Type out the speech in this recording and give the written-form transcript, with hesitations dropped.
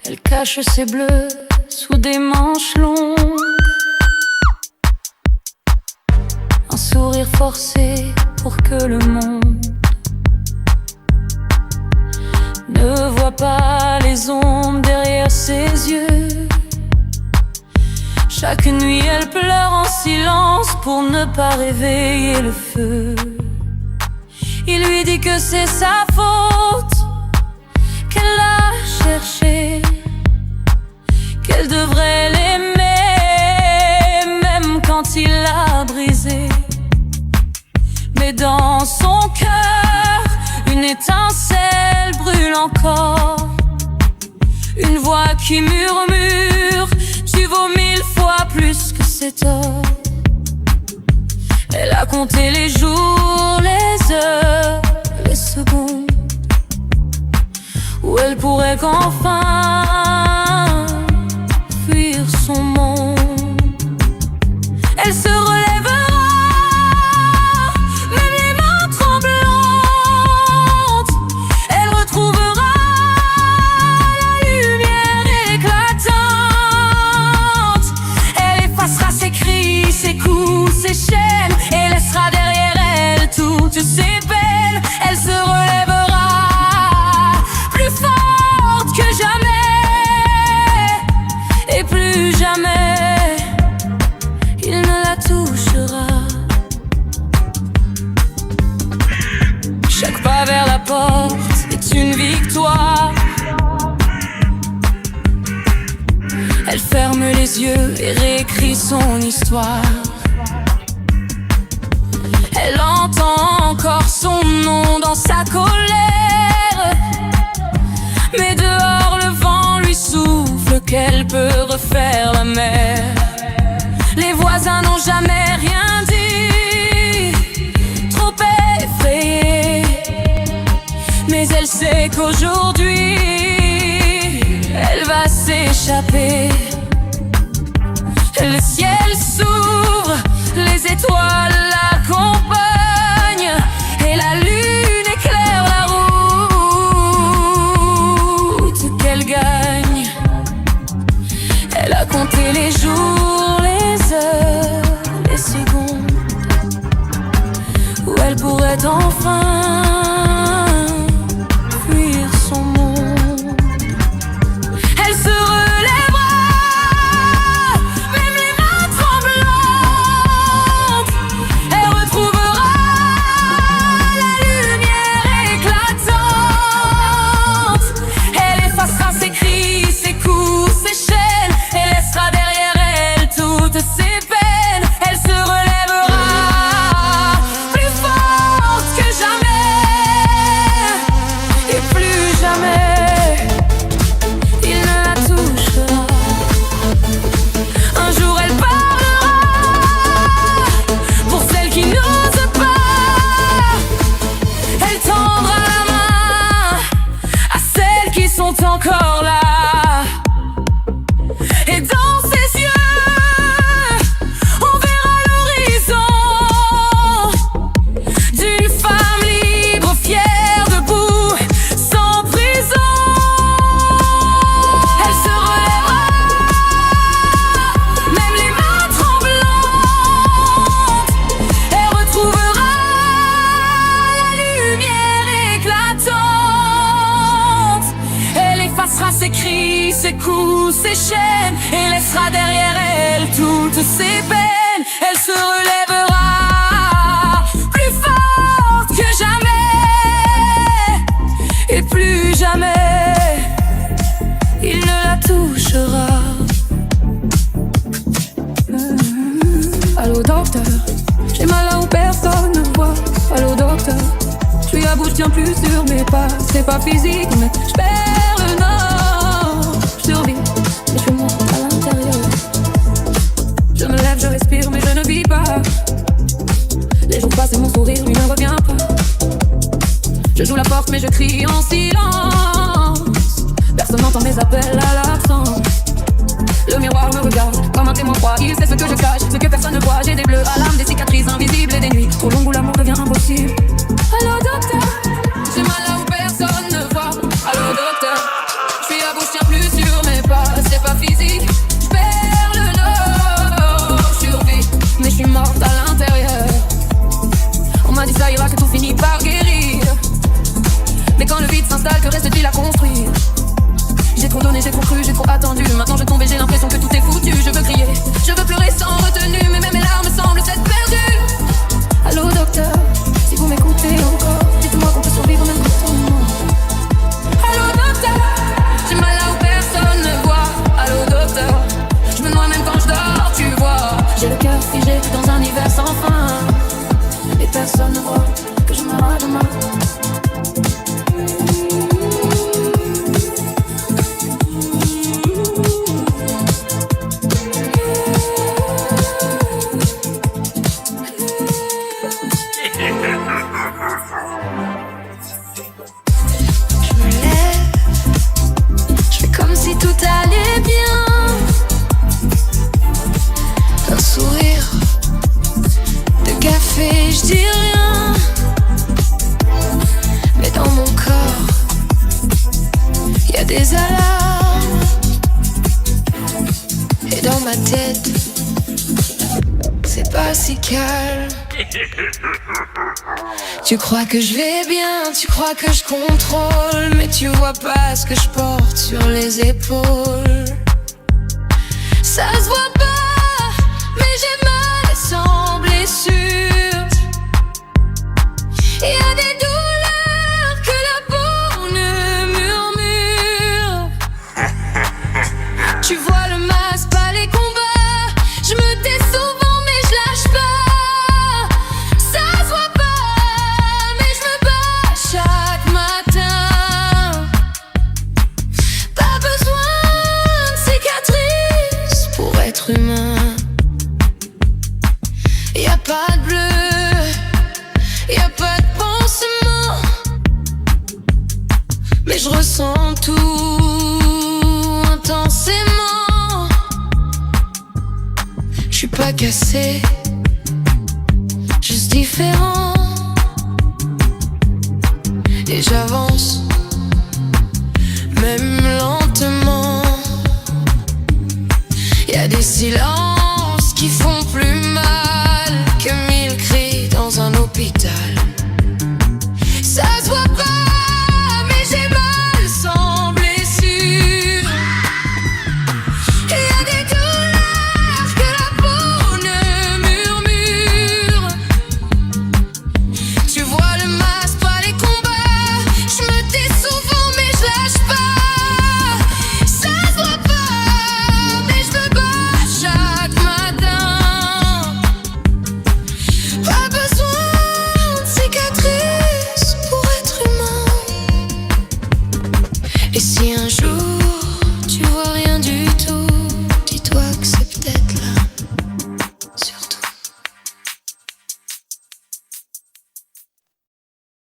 Elle cache ses bleus sous des manches longues. Un sourire forcé pour que le monde ne voit pas les ombres derrière ses yeux. Chaque nuit elle pleure en silence pour ne pas réveiller le feu. Il lui dit que c'est sa faute, qu'elle l'a cherché, qu'elle devrait l'aimer, même quand il l'a brisé. Mais dans son cœur, une étincelle brûle encore. Une voix qui murmure: tu vaux 1000 fois plus que cet or. Elle a compté les jours, les heures, les secondes où elle pourrait qu'enfin fuir son monde. Elle se relèvera, même les mains tremblantes. Elle retrouvera la lumière éclatante. Elle effacera ses cris, ses coups, ses chaînes, et laissera derrière elle toutes ses peines. Elle se relèvera plus forte que jamais, et plus jamais il ne la touchera. Chaque pas vers la porte est une victoire. Elle ferme les yeux et réécrit son histoire. Elle entend encore son nom dans sa colère, mais dehors le vent lui souffle qu'elle peut refaire la mer. Les voisins n'ont jamais rien dit, trop effrayés, mais elle sait qu'aujourd'hui elle va s'échapper. Le ciel s'ouvre, les étoiles l'accompagnent, et la lune éclaire la route qu'elle gagne. Elle a compté les jours, les heures, les secondes où elle pourrait enfin fuir son monde. Elle se relèvera, même les mains tremblantes. Elle retrouvera la lumière éclatante. Elle effacera ses cris, ses coups, ses chaînes, et laissera derrière elle toutes ses peines. Elle se relèvera plus forte que jamais, et plus jamais il ne la touchera. Un jour elle parlera pour celles qui n'osent pas. Elle tendra la main à celles qui sont encore là. Et dans ses yeux, on verra l'horizon d'une femme libre, fière, debout, sans prison. Elle se relèvera, même les mains tremblantes. Elle retrouvera la lumière éclatante. Elle effacera ses cris, ses coups, ses chaînes, et laissera derrière elle toutes ses peines. Elle se relèvera plus forte que jamais, et plus jamais il ne la touchera. Allô docteur, j'ai mal là où personne ne voit. Allô docteur, je suis à bout, je tiens plus sur mes pas. C'est pas physique mais je perds le nord. Je survis, mais je suis mort à l'intérieur. Je me lève, je respire mais je ne vis pas. Les jours passent et mon sourire lui ne revient pas. Je joue la porte mais je crie en silence. Personne n'entend mes appels à l'absence. Le miroir me regarde comme un témoin froid. Il sait ce que je cache, ce que personne ne voit. J'ai des bleus à l'âme, des cicatrices invisibles et des nuits trop longues où l'amour devient impossible. Allô docteur, j'ai mal là où personne ne voit. Allô docteur, je suis à bout, je tiens plus sur des alarmes. Et dans ma tête, c'est pas si calme. Tu crois que je vais bien, tu crois que je contrôle, mais tu vois pas ce que je porte sur les épaules. Ça se voit pas, mais j'ai mal et sans blessure. Y a des douleurs que la peau ne murmure. Tu vois le masque, pas les combats. Je me tais souvent mais je lâche pas. Ça se voit pas, mais je me bats chaque matin. Pas besoin de cicatrices pour être humain. Y a pas de bleu, y a pas de pansement, mais je ressens tout intensément. Je suis pas cassé, juste différent. Et j'avance, même lentement. Y a des silences qui font plus mal que 1000 cris dans un hôpital. Ça se voit pas, mais j'ai mal sans blessure. Y a des douleurs que la peau ne murmure. Tu vois le masque, pas les combats. Je me tais souvent, mais je lâche pas. Ça se voit pas, mais je me bats chaque matin. Pas besoin de cicatrices pour être humain. Et si